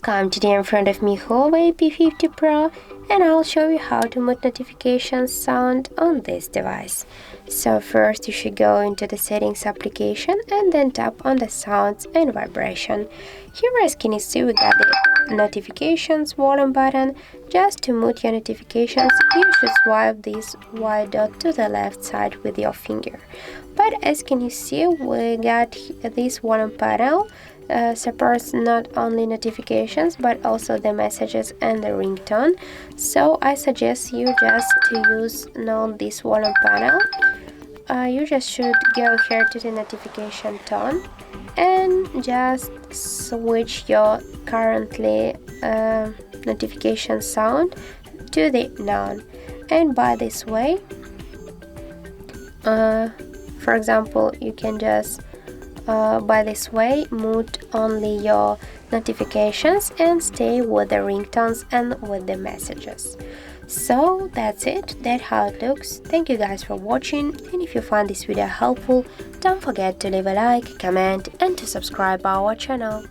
Welcome! Today in front of me HUAWEI P50 Pro, and I'll show you how to mute notifications sound on this device. So first you should go into the settings application and then tap on the sounds and vibration. Here, as can you see, we got the notifications volume button. Just to mute your notifications, you should swipe this white dot to the left side with your finger. But as can you see, we got this volume panel supports not only notifications but also the messages and the ringtone. So I suggest you just to use this volume panel. You just should go here to the notification tone and just switch your currently notification sound to the none, and by this way, for example, you can just by this way mute only your notifications and stay with the ringtones and with the messages. So that's it, that's how it looks. Thank you guys for watching, and if you find this video helpful, don't forget to leave a like, comment and to subscribe our channel.